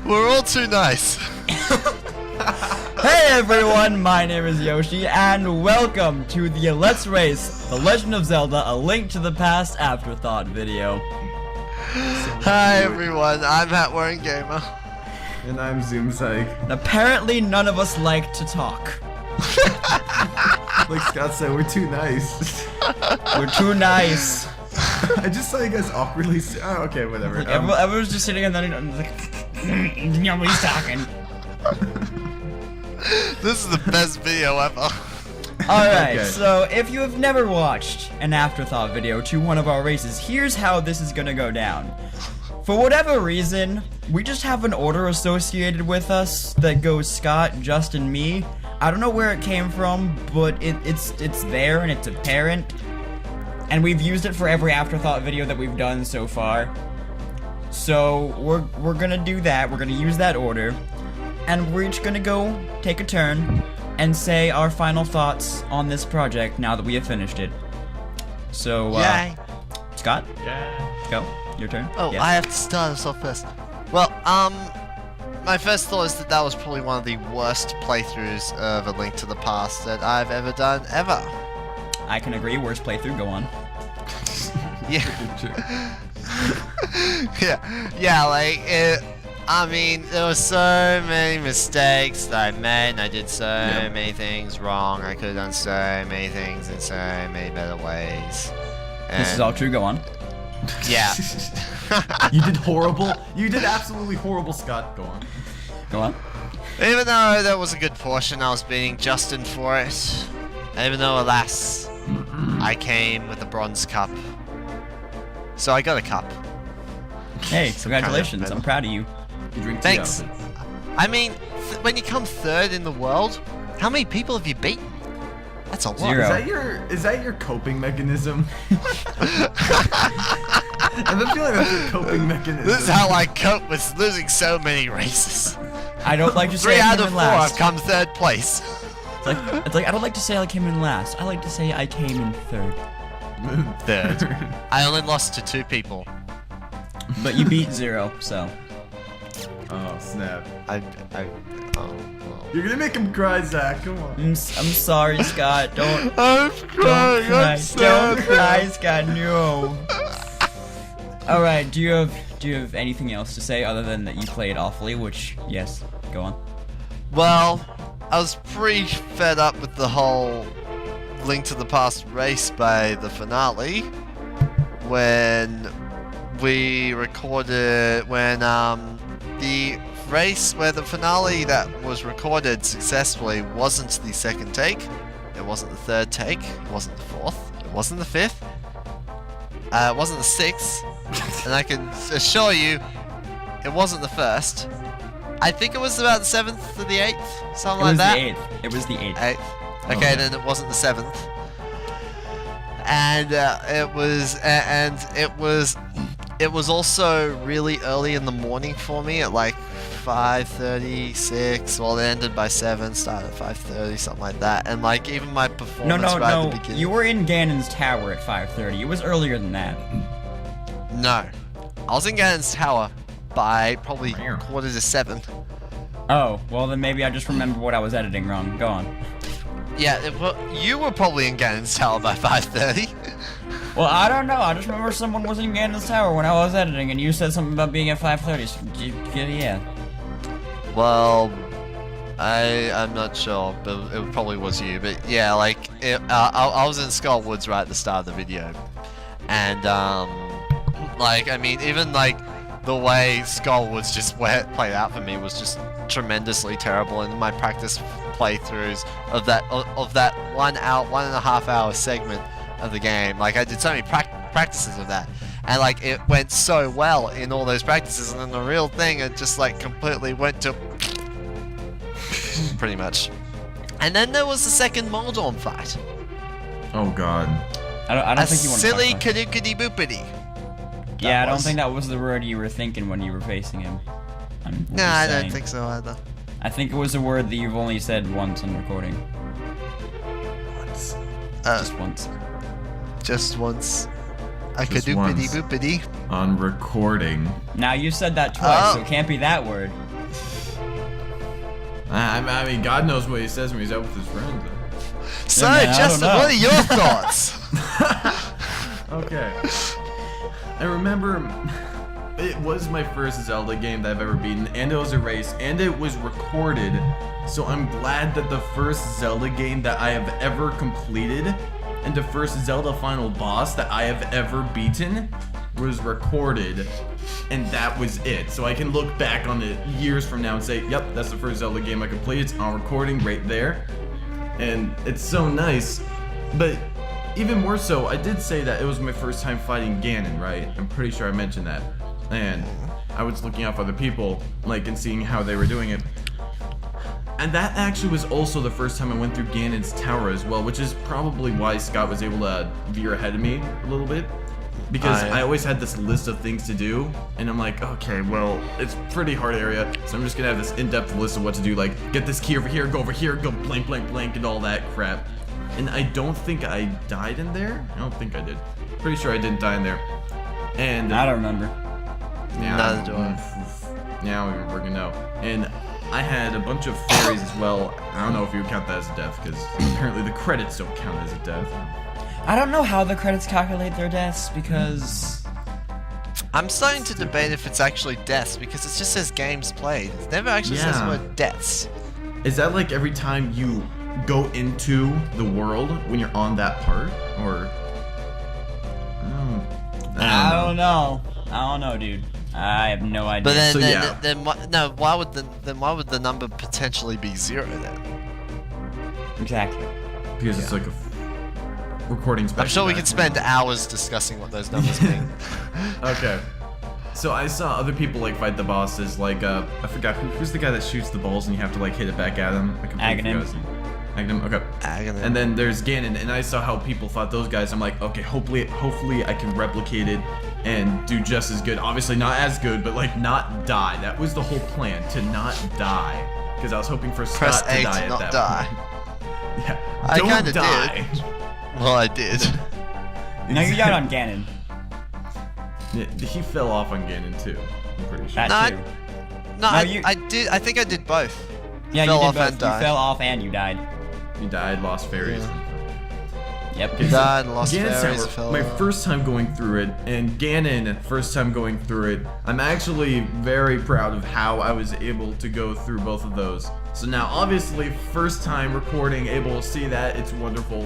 We're all too nice. Hey everyone, my name is Yoshi, and welcome to the Let's Race The Legend of Zelda A Link to the Past Afterthought video. Hi everyone, I'm HatWearingGamer. And I'm Zoomzyke. Apparently none of us like to talk. Like Scott said, we're too nice. We're too nice. I just saw you guys awkwardly okay, whatever. Like, everyone's just sitting and then like, nobody's talking. This is the best video ever. Alright, Okay. so if you have never watched an Afterthought video to one of our races, here's how this is gonna go down. For whatever reason, we just have an order associated with us that goes Scott, Justin, me. I don't know where it came from, but it's there and it's apparent. And we've used it for every Afterthought video that we've done so far. So we're gonna do that. We're gonna use that order, and we're each gonna go take a turn and say our final thoughts on this project now that we have finished it. So Yay. Scott, Yeah. go. Your turn. Oh, Yes. I have to start us off first. Well, my first thought is that was probably one of the worst playthroughs of A Link to the Past that I've ever done, ever. I can agree. Worst playthrough. Go on. Yeah. yeah, like, I mean, there were so many mistakes that I made, and I did so many things wrong. I could have done so many things in so many better ways. This is all true. Go on. Yeah. You did horrible. You did absolutely horrible, Scott. Go on. Go on. Even though that was a good portion, I was beating Justin for it. Even though, alas, I came with a bronze cup. So I got a cup. Hey, congratulations. I'm proud of you. You drink tea Thanks. out of it. I mean, when you come third in the world, how many people have you beaten? That's a lot. Zero. Is that your coping mechanism? I've been feeling that's your coping mechanism. This is how I cope with losing so many races. I don't like to say 3 I out came of in 4, I've last. come third place. It's like I don't like to say I came in last. I like to say I came in third. Third. I only lost to 2 people. But you beat 0, so. Oh snap! Oh, well. You're gonna make him cry, Zach. Come on. I'm sorry, Scott. Don't I'm crying, cry. Don't cry, Scott. No. All right. Do you have anything else to say other than that you played awfully? Which, yes, go on. Well, I was pretty fed up with the whole Link to the Past race by the finale when we recorded the race where the finale that was recorded successfully wasn't the second take, it wasn't the third take, it wasn't the fourth, it wasn't the fifth, it wasn't the sixth, and I can assure you it wasn't the first. I think it was about the 7th to the 8th, something like that. It was the 8th. 8th. Okay, then it wasn't the 7th. And it was also really early in the morning for me at like 5:36. Well, it ended by 7, started at 5:30, something like that. And like even my performance No. at the beginning. You were in Ganon's tower at 5:30. It was earlier than that. No, I was in Ganon's tower by probably 6:45. Oh, well then maybe I just remember what I was editing wrong. Go on. Yeah, you were probably in Ganon's tower by 5:30. Well, I don't know. I just remember someone was in Ganon's tower when I was editing, and you said something about being at 5:30. So, yeah. Well, I'm not sure, but it probably was you. But yeah, like I was in Skull Woods right at the start of the video, and like I mean, even like the way Skull Woods just played out for me was just tremendously terrible. And my practice playthroughs of that 1.5 hour segment of the game, like I did so many practices of that, and like it went so well in all those practices, and then the real thing it just like completely went to pretty much. And then there was the second Moldorm fight. Oh god. I don't think you want to silly talk about it. kadookity boopity. Yeah, I don't think that was the word you were thinking when you were facing him. No, I don't think so either. I think it was a word that you've only said once on recording. Once. Just once. Just once. A Just kadoopity once. boopity. On recording. Now you said that twice, Oh. so it can't be that word. I mean, God knows what he says when he's out with his friends. So, man, I don't Justin, know. what are your thoughts? Okay. I remember it was my first Zelda game that I've ever beaten, and it was a race, and it was recorded. So I'm glad that the first Zelda game that I have ever completed and the first Zelda final boss that I have ever beaten was recorded, and that was it. So I can look back on it years from now and say, yep, that's the first Zelda game I completed. It's on recording right there, and it's so nice. But even more so, I did say that it was my first time fighting Ganon, right? I'm pretty sure I mentioned that. And I was looking out for other people, like, and seeing how they were doing it. And that actually was also the first time I went through Ganon's tower as well, which is probably why Scott was able to veer ahead of me a little bit. Because I always had this list of things to do, and I'm like, okay, well, it's a pretty hard area, so I'm just gonna have this in-depth list of what to do, like, get this key over here, go blank, blank, blank, and all that crap. And I don't think I died in there. I don't think I did. Pretty sure I didn't die in there. And I don't remember. Neither do I. Now we're gonna know. And I had a bunch of fairies as well. I don't know if you would count that as a death, because apparently the credits don't count as a death. I don't know how the credits calculate their deaths because I'm starting to debate if it's actually deaths, because it just says games played. It never actually says the word deaths. Is that like every time you go into the world when you're on that part, or? I don't know. I don't know, dude. I have no idea. But then, So, then why would the number potentially be 0 then? Exactly. Because it's like a recording special. I'm sure we back. could spend hours discussing what those numbers mean. Okay. So I saw other people like fight the bosses, like I forgot who's the guy that shoots the balls and you have to like hit it back at him. I completely Ganon. forgot his name. Ganon, okay. Ganon. And then there's Ganon, and I saw how people fought those guys. I'm like, okay, hopefully I can replicate it and do just as good. Obviously not as good, but like not die. That was the whole plan, to not die. Because I was hoping for Press Scott A to die to at not that die. point. Yeah. I Don't kinda die. Well, I did. No, you died on Ganon. Yeah, he fell off on Ganon too. I'm pretty sure. That No, too. No, No, I, you- I did. I think I did both. Yeah, fell you off did both. and died. You fell off and you died. He died, lost fairies. Yep. You died, lost Ganon's fairies, Tower, fell my off. first time going through it, and Ganon, first time going through it, I'm actually very proud of how I was able to go through both of those. So now, obviously, first time recording, able to see that, it's wonderful,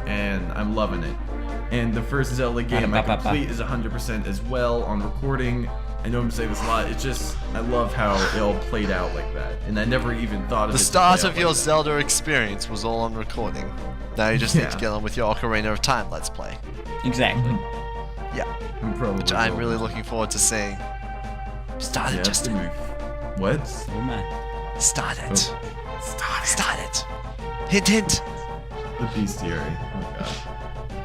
and I'm loving it. And the first Zelda game I complete is 100% as well on recording. I know I'm saying this a lot, it's just, I love how it all played out like that, and I never even thought of The it to start play of out your like that. Zelda experience was all on recording. Now you just need to Yeah. get on with your Ocarina of Time Let's Play. Exactly. Yeah, I'm probably which I'm will. really looking forward to seeing. Start Yeah, it, it's Justin. gonna be- What? Oh my. Start it. Oh. Start it. Hint, hint. The bestiary. Oh god.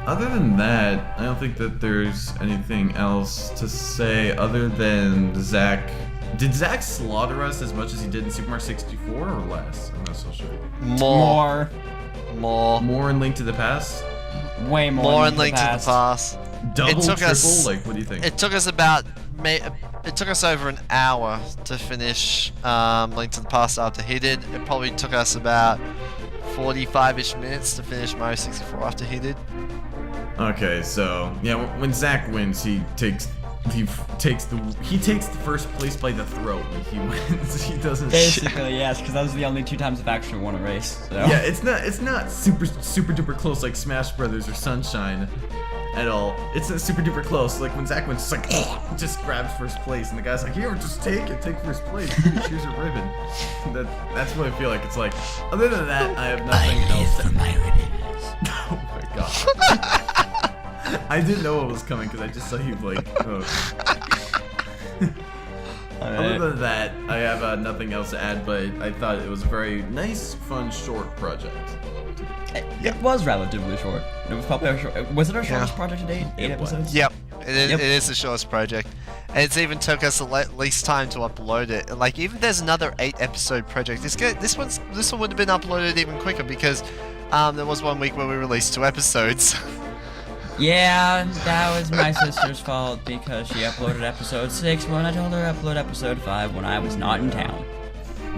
Other than that, I don't think that there's anything else to say other than Zach. Did Zach slaughter us as much as he did in Super Mario 64 or less? I'm not so sure. More. More in Link to the Past? Way more. More than in Link to the Past. Double, It took triple? us- Like, what do you think? It took us about. It took us over an hour to finish Link to the Past after he did. It probably took us about 45-ish minutes to finish Mario 64 after he did. Okay, so yeah, when Zach wins, he takes the first place by the throat when he wins. He doesn't. Basically, yes, because those are the only 2 times I've actually won a race. So. Yeah, it's not super duper close like Smash Brothers or Sunshine at all. It's not super duper close. Like when Zach wins, it's like just grabs first place, and the guy's like, "Here, just take first place. Here's a ribbon." That's what I feel like. It's like. Other than that, I have nothing else. For my ribbons. Oh my god. I didn't know what was coming because I just saw you like. Oh. Other than that, I have nothing else to add, but I thought it was a very nice, fun, short project. It was relatively short. It was probably our short. Was it our shortest project to date? 8 It was. episodes? Yep. It Yep. is the shortest project. And it's even took us least time to upload it. And like even there's another 8-episode project. This one would have been uploaded even quicker because there was one week where we released 2 episodes. Yeah, that was my sister's fault because she uploaded episode 6 when I told her to upload episode 5 when I was not in town.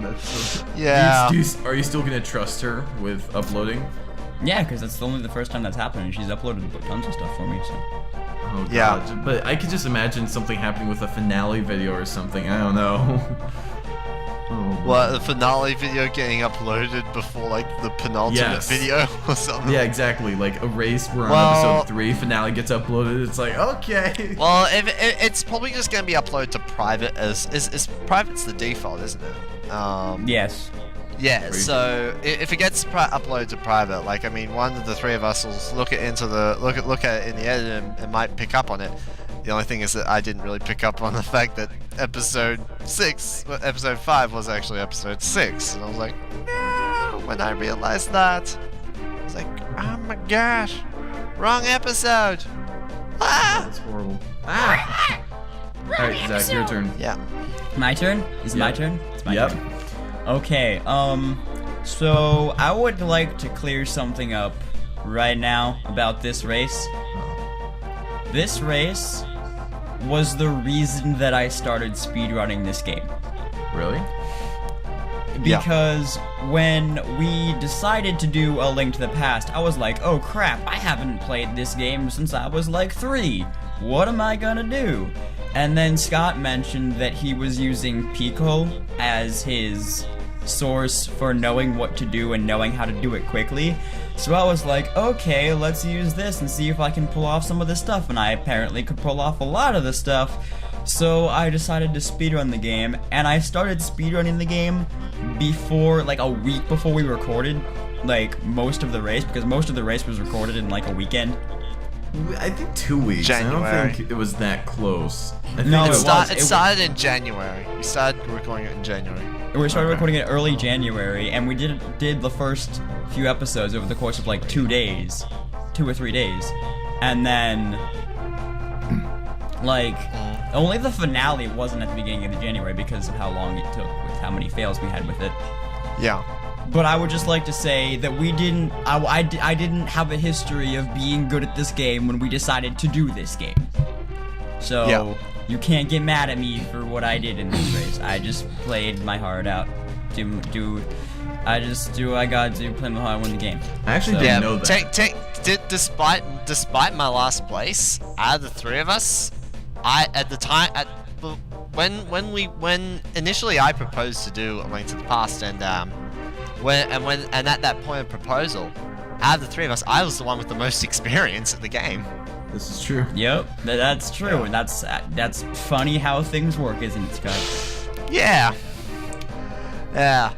That's so... Yeah. Are you still gonna trust her with uploading? Yeah, because that's only the first time that's happened, and she's uploaded tons of stuff for me. So. Oh, God. Yeah. But I could just imagine something happening with a finale video or something. I don't know. Oh, What, the finale video getting uploaded before like the penultimate Yes. video or something? yeah, exactly. Like a race. We're on Well- episode 3. Finale gets uploaded. It's like, okay. Well, it's probably just gonna be uploaded to private as private's the default, isn't it? Yes. Yeah. Pretty So if it gets uploaded to private, like I mean, one of the three of us will look at it in the edit and might pick up on it. The only thing is that I didn't really pick up on the fact that episode 5 was actually episode 6, and I was like, no. When I realized that, I was like, oh my gosh, wrong episode. Ah! That's horrible. Ah! Alright, Zach, your turn. Yeah. My turn? Is it my Yep. turn? It's my Yep. turn. Okay, so I would like to clear something up right now about this race. This race was the reason that I started speedrunning this game. Really? Yeah. Because when we decided to do A Link to the Past, I was like, oh crap, I haven't played this game since I was like 3. What am I gonna do? And then Scott mentioned that he was using Pico as his source for knowing what to do and knowing how to do it quickly. So I was like, okay, let's use this and see if I can pull off some of this stuff. And I apparently could pull off a lot of the stuff. So I decided to speedrun the game, and I started speedrunning the game before, like a week before we recorded, like most of the race, because most of the race was recorded in like a weekend. I think 2 weeks. I January. don't think it was that close. I think No, it it was. was. It started in January. We started recording it in January. We started Okay. recording it early January, and we did the first few episodes over the course of like 2 days, 2 or 3 days, and then like only the finale wasn't at the beginning of the January because of how long it took with how many fails we had with it. Yeah. But I would just like to say that we didn't. I didn't have a history of being good at this game when we decided to do this game. So Yeah. you can't get mad at me for what I did in this race. I just played my heart out. I just do what I gotta do, play my heart, win the game. I actually So- didn't Yeah. know that. Despite my last place, out of the three of us, when initially I proposed to do A Link to the Past, and at that point of proposal, out of the three of us, I was the one with the most experience at the game. This is true. Yep, that's true, and that's funny how things work, isn't it, Scott? Yeah. Yeah.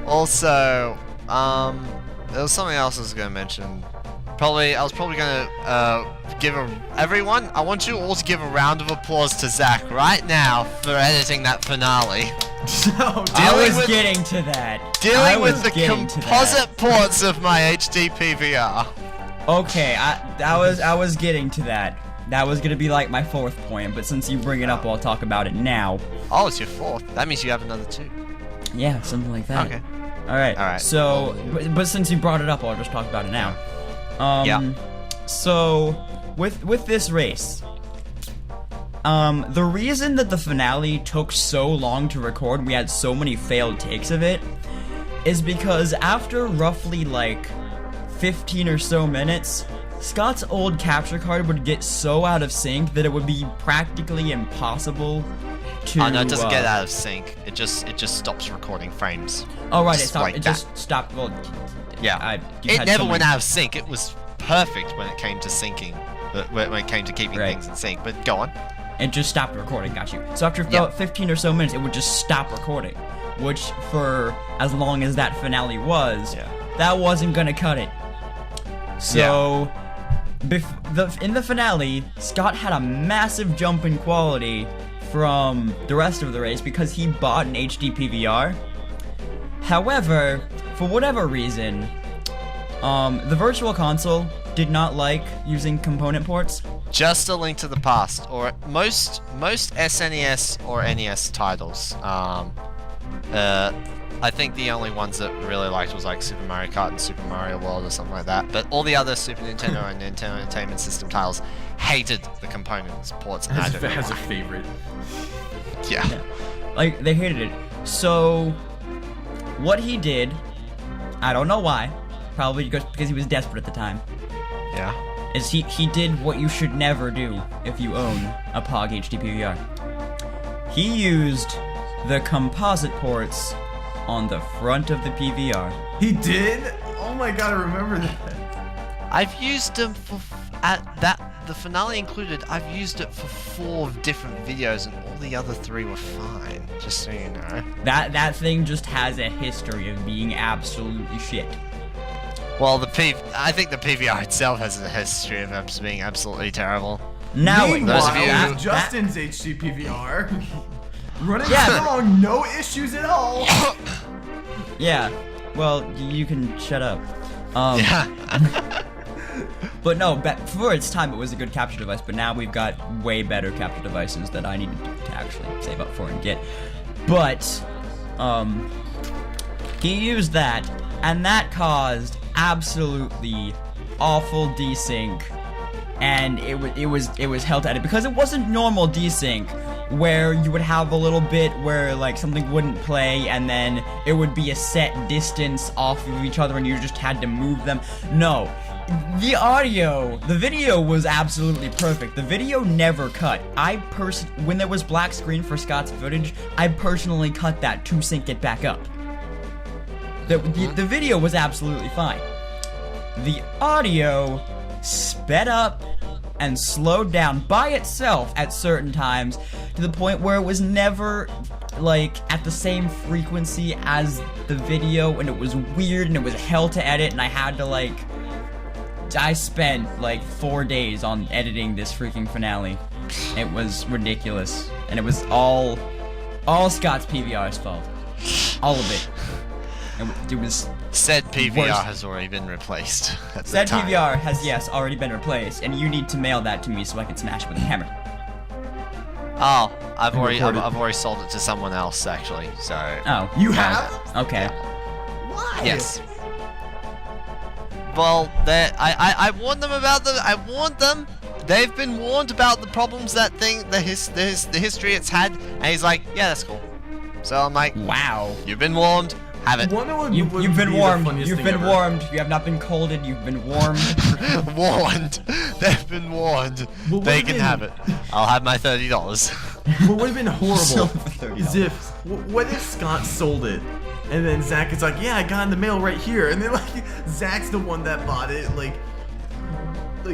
Also, there was something else I was gonna mention. I was probably gonna everyone. I want you all to give a round of applause to Zach right now for editing that finale. No, I Dealing was with- getting to that. I Dealing was with the getting to that. composite ports of my HD PVR. Okay, I was getting to that. That was gonna be like my 4th point, but since you bring it up, I'll talk about it now. Oh, it's your 4th. That means you have another 2. Yeah, something like that. Okay. All right. Alright. So, but since you brought it up, I'll just talk about it now. Yeah. So, with this race, the reason that the finale took so long to record, we had so many failed takes of it, is because after roughly like 15 or so minutes, Scott's old capture card would get so out of sync that it would be practically impossible to. Oh no, it doesn't get out of sync. It just stops recording frames. Oh right, Just it stopped. like It that. just stopped. Well, Yeah. you It had never so went many- out of sync. It was perfect when it came to syncing. When it came to keeping Right. things in sync. But go on. It just stopped recording, got you. So after Yeah. about 15 or so minutes, it would just stop recording. Which, for as long as that finale was, Yeah. that wasn't gonna cut it. So, in the finale, Scott had a massive jump in quality from the rest of the race because he bought an HD PVR. However, for whatever reason, the Virtual Console did not like using component ports. Just A Link to the Past, or most SNES or NES titles. I think the only ones that really liked was like Super Mario Kart and Super Mario World or something like that. But all the other Super Nintendo and Nintendo Entertainment System titles hated the components ports. And I don't know As a why. favorite. Yeah. Like, they hated it. So, what he did, I don't know why, probably because he was desperate at the time, Yeah. is he did what you should never do if you own a POG HD PVR. He used the composite ports on the front of the PVR. He did? Oh my god, I remember that. I've used them for the finale included. I've used it for 4 different videos, and all the other 3 were fine. Just so you know. That thing just has a history of being absolutely shit. Well, I think the PVR itself has a history of being absolutely terrible. Now, Meanwhile, those of you- Justin's HD PVR running Yeah, strong, no issues at all. yeah. Well, you can shut up. Yeah. But no, for its time, it was a good capture device. But now we've got way better capture devices that I needed to actually save up for and get. But he used that, and that caused absolutely awful desync, and it was hell to edit because it wasn't normal desync where you would have a little bit where like something wouldn't play and then it would be a set distance off of each other and you just had to move them. No. The video was absolutely perfect. The video never cut. When there was black screen for Scott's footage, I personally cut that to sync it back up. The video was absolutely fine. The audio sped up and slowed down by itself at certain times to the point where it was never like at the same frequency as the video, and it was weird and it was hell to edit, and I spent like 4 days on editing this freaking finale. It was ridiculous, and it was all Scott's PVR's fault. All of it. It was Said PVR worst. has already been replaced. At the Said time. PVR has, yes, already been replaced, and you need to mail that to me so I can smash it with a hammer. Oh, I've already recorded. sold it to someone else actually. So. Oh. You yeah. have? Okay. Why? Yes. Well, I warned them about I warned them. They've been warned about the problems the history it's had, and he's like, yeah, that's cool. So I'm like, Wow. you've been warned. Have it. You've been warmed. You've been warmed. You have not been colded. You've been warmed. Warned. They've been warned. Well, They what can do you have mean? it. I'll have my $30. What would have been horrible For $30. is if, what if Scott sold it, and then Zach is like, yeah, I got in the mail right here, and then like, Zach's the one that bought it, like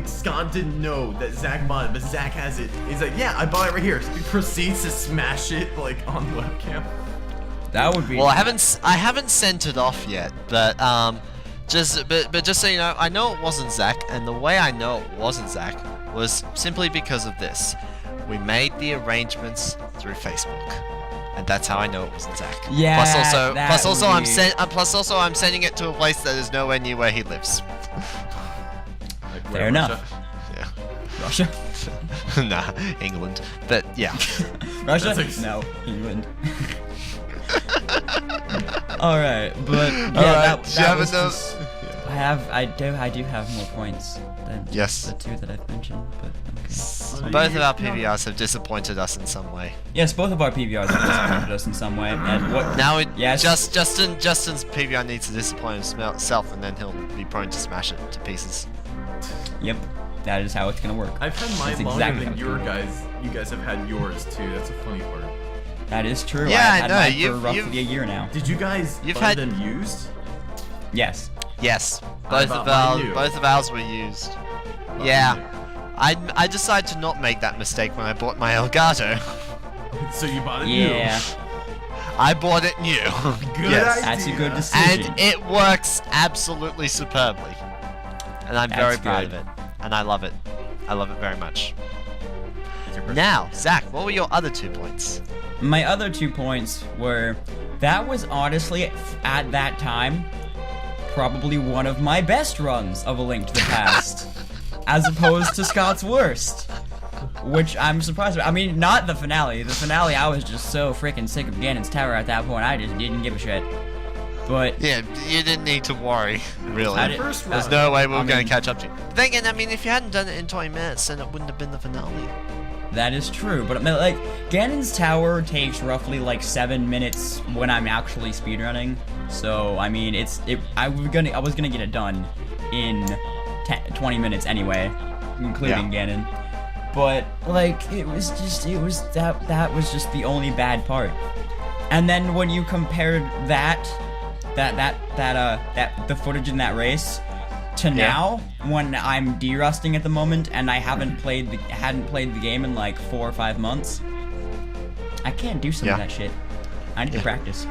Scott didn't know that Zach bought it, but Zach has it. He's like, yeah, I bought it right here. So he proceeds to smash it, like, on the webcam. That would be. Well, I haven't sent it off yet, but just so you know, I know it wasn't Zach, and the way I know it wasn't Zach was simply because of this. We made the arrangements through Facebook, and that's how I know it wasn't Zach. Yeah. Plus also I'm sending it to a place that is nowhere near where he lives. Like, Fair enough. Yeah. Russia. Nah, England. But yeah. Russia? That's like- No, England. All right, but yeah, Alright, do you that have was another- just- I do have more points than Yes. the 2 that I've mentioned, but okay. Both of our PVRs have disappointed us in some way. Yes, both of our PVRs have disappointed us in some way. And what? Now Yes. Justin's PVR needs to disappoint himself, and then he'll be prone to smash it to pieces. Yep, that is how it's gonna work. I've had mine That's longer exactly than how your it's gonna guys. You guys have had yours too. That's a funny part. That is true. Yeah, I've I had know, mine for you've- roughly a year now. Did you guys You've buy had- them used? Yes. Yes, I bought mine new. both of ours were used. Yeah, I decided to not make that mistake when I bought my Elgato. So you bought it Yeah, I bought it new. Good yes. idea. that's a good decision. And it works absolutely superbly. And I'm very That's proud good. of it. And I love it. I love it very much. new. Now, Zach, what were your other 2 points? My other 2 points were that was honestly at that time probably one of my best runs of A Link to the Past, as opposed to Scott's worst, which I'm surprised about. I mean, not the finale. The finale, I was just so freaking sick of Ganon's Tower at that point. I just didn't give a shit. But Yeah, you didn't need to worry, really. I did- First There's run. no way we I were going mean- to catch up to you. Then again, I mean, if you hadn't done it in 20 minutes, then it wouldn't have been the finale. that is true. But I mean, like, Ganon's Tower takes roughly like 7 minutes when I'm actually speedrunning. So I mean, I was gonna get it done in 20 minutes anyway, including Ganon. But like that was just the only bad part. And then when you compared the footage in that race to now, when I'm derusting at the moment and I hadn't played the game in like 4 or 5 months, I can't do some of that shit. I need to practice.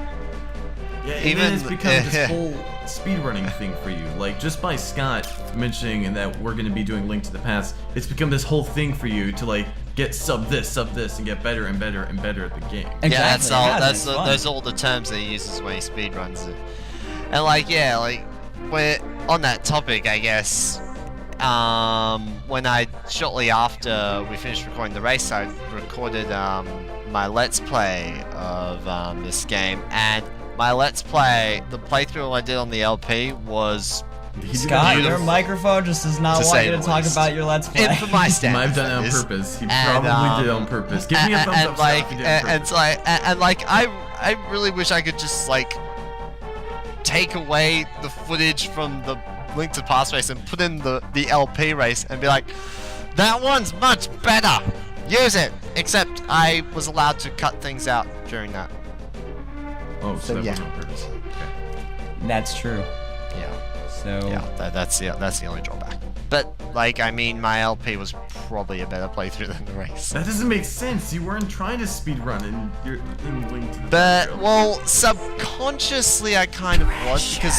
Yeah, even it's become this whole speedrunning thing for you. Like, just by Scott mentioning that we're going to be doing Link to the Past, it's become this whole thing for you to, like, get sub this, and get better and better and better at the game. Exactly. Yeah, those are all the terms that he uses when he speedruns it. And, like, we're on that topic, I guess. When shortly after we finished recording the race, I recorded my Let's Play of this game, and my Let's Play, the playthrough I did on the LP was Scott, your microphone just does not want you to talk about your Let's Play. And for my standards, he might have done it on purpose. He probably did it on purpose. Give me a thumbs up, Scott, if you did it on purpose. I really wish I could just like take away the footage from the Link to the Past race and put in the LP race and be like, that one's much better. Use it. Except I was allowed to cut things out during that. Oh, so that wasn't on purpose. Okay. That's true. Yeah. So yeah, that's the only drawback. But like, I mean, my LP was probably a better playthrough than the race. That doesn't make sense. You weren't trying to speedrun in Link to the But Past. well, subconsciously I kind of was, because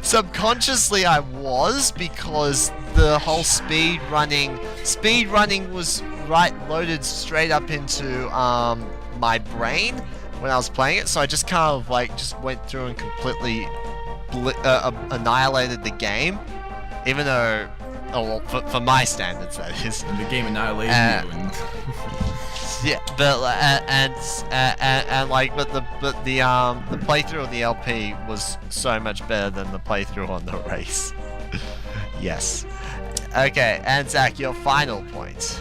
subconsciously I was, because the whole speedrunning was loaded straight up into my brain when I was playing it, so I just kind of like just went through and completely annihilated the game, even though, for my standards, that is. And the game annihilated you. And yeah, but the playthrough of the LP was so much better than the playthrough on the race. Yes. Okay, and Zach, your final point.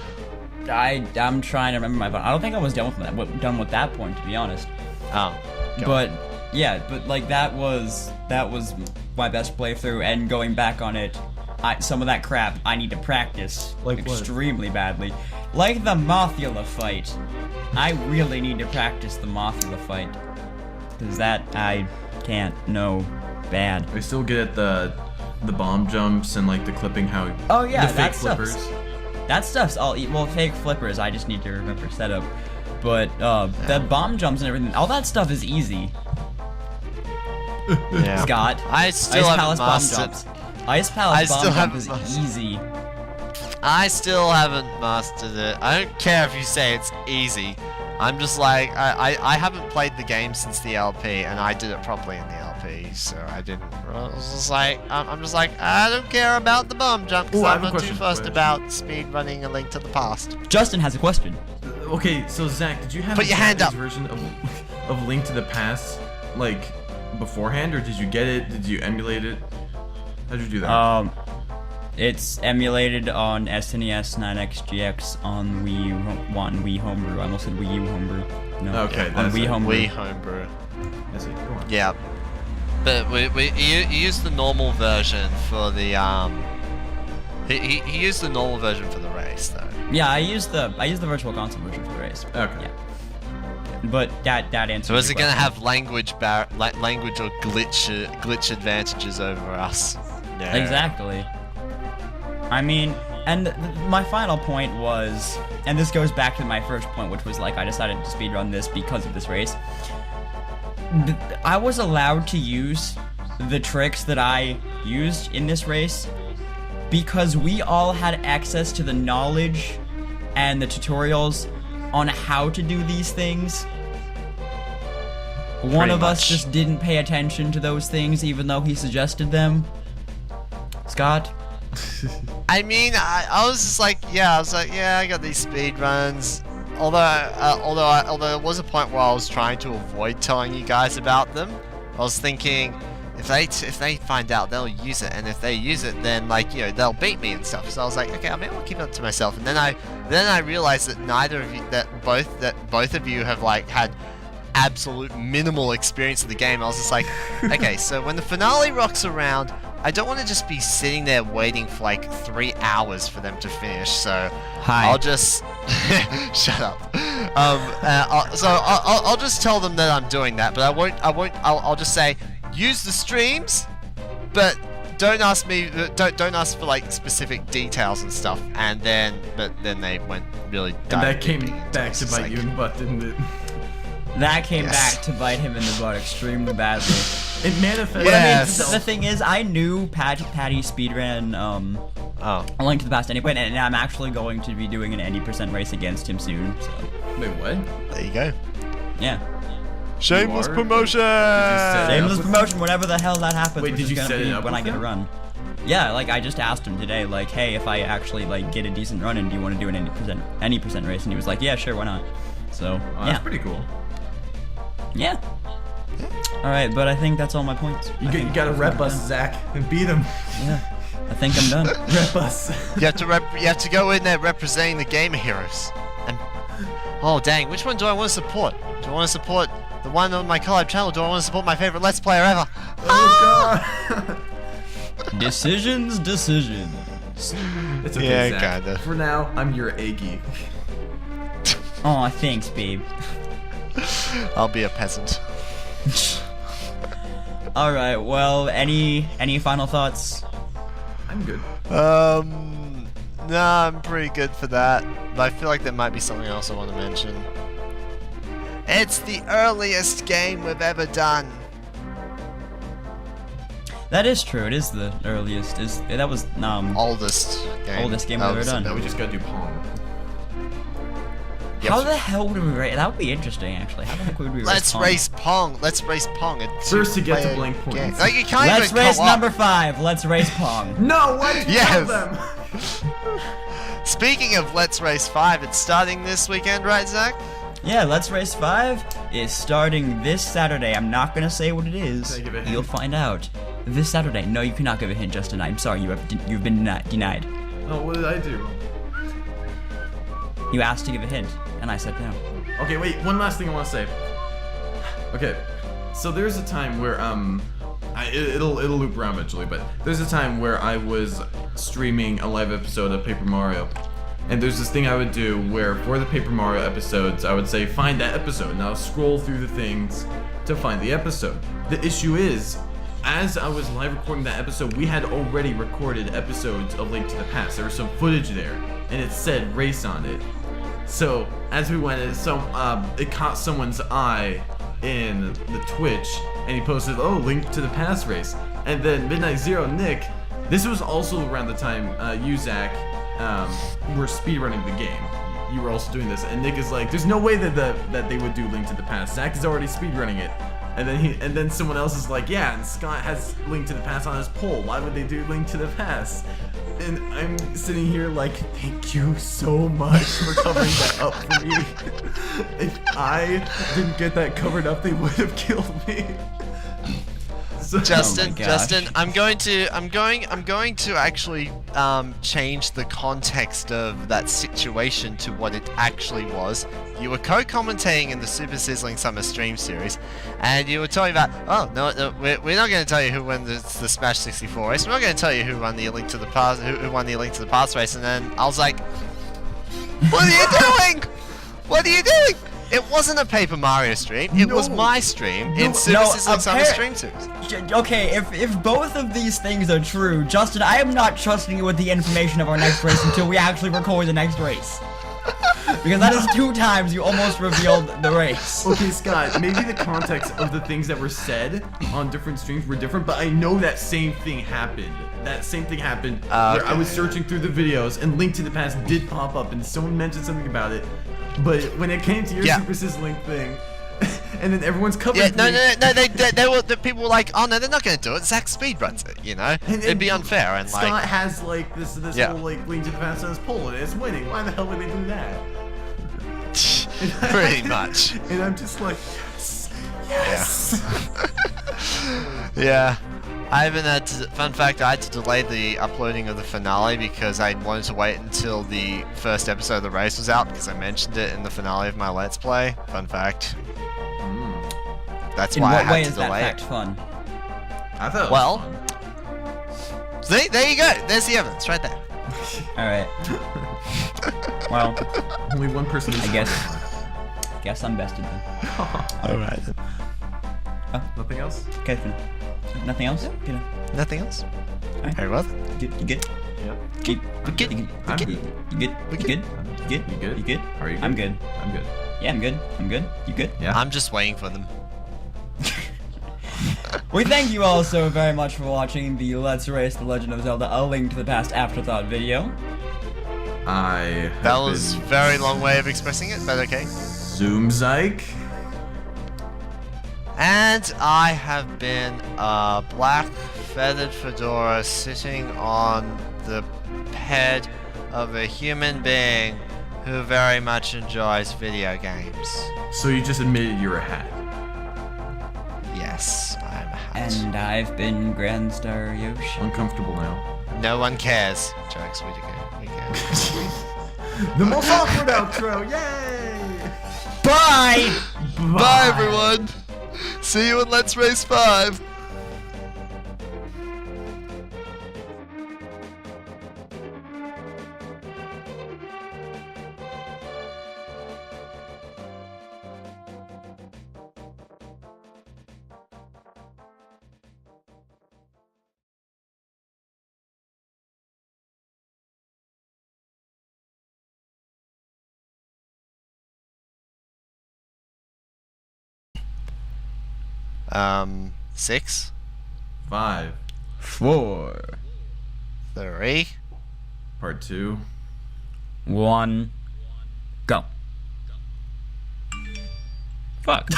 I'm trying to remember my point. I don't think I was done with that point, to be honest. Oh. But yeah, but like that was my best playthrough, and going back on it, some of that crap I need to practice extremely badly. Like the Mothula fight. I really need to practice the Mothula fight. Because that I can't know bad. I still get at the bomb jumps and like the clipping how oh yeah, the fake flippers. That stuff's all fake flippers, I just need to remember setup. But the bomb jumps and everything, all that stuff is easy. Yeah. Scott, I still Ice haven't Palace mastered. bomb jumps. Ice Palace bomb jump is easy. I still haven't mastered it. I don't care if you say it's easy. I'm just like, I haven't played the game since the LP, and I did it properly in the LP, so I didn't. I was just like, I'm just like, I don't care about the bomb jump, because I'm not too fussed about speed running A Link to the Past. Justin has a question. Okay, so Zach, did you have Put your hand up. version of Link to the Past, like, beforehand, or did you get it? Did you emulate it? How'd you do that? It's emulated on SNES 9XGX on Wii Homebrew. I almost said Wii U Homebrew. No. Okay, on Wii Homebrew. Wii Homebrew. That's it. Go on. Yeah. But he used the normal version for the he used the normal version for the race though. Yeah, I used the Virtual Console version for the race. Okay. Yeah. But that answers. So is your it gonna question. have language or glitch advantages over us? No. Exactly. I mean, and my final point was, and this goes back to my first point, which was like I decided to speedrun this because of this race. I was allowed to use the tricks that I used in this race because we all had access to the knowledge and the tutorials on how to do these things. One of us just didn't pay attention to those things even though he suggested them. Scott? I mean, I was just like, yeah, I got these speed runs. Although there was a point where I was trying to avoid telling you guys about them. I was thinking, if they find out, they'll use it, and if they use it, then like, you know, they'll beat me and stuff. So I was like, okay, I may well keep it to myself. And then I realized that both of you have like had absolute minimal experience of the game. I was just like, okay, so when the finale rocks around, I don't want to just be sitting there waiting for like 3 hours for them to finish. So I'll just shut up. I'll just tell them that I'm doing that, but I'll just say use the streams, but don't ask me. Don't ask for like specific details and stuff. But then they went really. And that came back to bite you in the butt, didn't it? That came back to bite him in the butt extremely badly. It manifested. Yes. The thing is, I knew Patty speedran A Link to the Past anyway, and I'm actually going to be doing an 80% race against him soon. So. Wait, what? There you go. Yeah. Shameless promotion. Shameless promotion. Whenever the hell that happens, Wait, did you set it up when I get a run? Yeah, like I just asked him today, like, hey, if I actually like get a decent run, and do you want to do an 80% race? And he was like, yeah, sure, why not? So yeah, that's pretty cool. Yeah. All right, but I think that's all my points. You gotta rep us, Zach, and beat him. Yeah, I think I'm done. Rep us. You have to go in there representing the Gamer Heroes. And oh dang, which one do I want to support? Do I want to support the one on my collab channel? Do I want to support my favorite Let's Player ever? Oh god. Decisions. It's okay, Yeah, Zach. kinda. For now, I'm your A geek. Oh, thanks, babe. I'll be a peasant. All right. Well, any final thoughts? I'm good. No, I'm pretty good for that. But I feel like there might be something else I want to mention. It's the earliest game we've ever done. That is true. It is the earliest. That was Oldest game. Oldest game we've ever done. Now we just gotta do Pong. How the hell would we rate? That would be interesting, actually. How the heck would we Let's race Pong? race Pong. It's First to get to two-player blank points. game. Like, you can't Let's even race co-op. number 5. Let's race Pong. No, why did you tell Yes. them? Speaking of Let's Race 5, it's starting this weekend, right, Zach? Yeah, Let's Race 5 is starting this Saturday. I'm not gonna say what it is. Can I give a hint? You'll find out this Saturday. No, you cannot give a hint, Justin. I'm sorry. You've been denied. Oh, what did I do? You asked to give a hint, and I said no. Okay, wait, one last thing I want to say. Okay, so there's a time where, it'll loop around eventually, but there's a time where I was streaming a live episode of Paper Mario. And there's this thing I would do where for the Paper Mario episodes, I would say, find that episode. And I'll scroll through the things to find the episode. The issue is, as I was live recording that episode, we had already recorded episodes of Link to the Past. There was some footage there, and it said race on it. So as we went, it caught someone's eye in the Twitch, and he posted, "Oh, Link to the Past race." And then Midnight Zero, Nick. This was also around the time you, Zach, were speedrunning the game. You were also doing this, and Nick is like, "There's no way that they would do Link to the Past. Zach is already speedrunning it." And then someone else is like, "Yeah, and Scott has Link to the Past on his poll. Why would they do Link to the Past?" And I'm sitting here like, thank you so much for covering that up for me. If I didn't get that covered up, they would have killed me. So, Justin, Oh my gosh. Justin, I'm going to actually change the context of that situation to what it actually was. You were co-commentating in the Super Sizzling Summer Stream series, and you were talking about, oh no, we're not going to tell you who won the Smash 64 race. We're not going to tell you who won the Link to the Past, who won the Link to the Past race. And then I was like, what are you doing? What are you doing? It wasn't a Paper Mario stream. It was my stream in Super Sizzling Summer Stream series. Okay, if both of these things are true, Justin, I am not trusting you with the information of our next race until we actually record the next race. Because that is 2 times you almost revealed the race. Okay, Scott, maybe the context of the things that were said on different streams were different, but I know that same thing happened. That same thing happened where I was searching through the videos and Link to the Past did pop up and someone mentioned something about it. But when it came to your Super Sizzling thing, and then everyone's covering no, the people were like, oh no, they're not going to do it. Zach speedruns it, you know? It'd be unfair. And Scott like, has like this whole like Link to the Past on his poll and it's winning. Why the hell would they do that? pretty much. And I'm just like, yes. Yeah. I even had to, fun fact, I had to delay the uploading of the finale because I wanted to wait until the first episode of the race was out because I mentioned it in the finale of my Let's Play. Fun fact. That's In why I what had way to is that delay fact it. fun? I thought it was Well- fun. See, there you go. There's the evidence right there. Alright. Well, Only one person is I guess I'm bested then. Alright. Nothing else? Okay, then. Nothing else? Good. Nothing else? Alright. Very well. You good? Yep. Good. We're good. You good? I'm You good. good? You good? You good? You good? You good? You good? Are you good? I'm good. I'm good. Yeah, I'm good. I'm good. You good? Yeah. I'm just waiting for them. We thank you all so very much for watching the Let's Race The Legend of Zelda A Link to the Past Afterthought video. That was a very long way of expressing it, but okay. Zoom Zyke. And I have been a black feathered fedora sitting on the head of a human being who very much enjoys video games. So you just admitted you're a hat. Yes, I'm a hat. And I've been Grand Star Yoshi. Uncomfortable now. No one cares. Jokes, we do care. We care. The most awkward outro. Yay! Bye! Bye, everyone. See you in Let's Race 5. Six, 5. 4, 3. Part 2. 1, go. Fuck.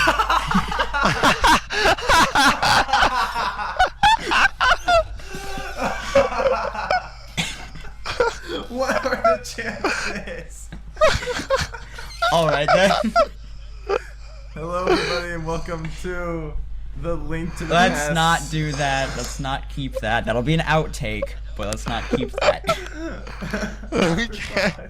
What are the chances? Alright then. Hello, everybody, and welcome to the Link to the Let's Past. not do that. Let's not keep that. That'll be an outtake, but let's not keep that. Okay.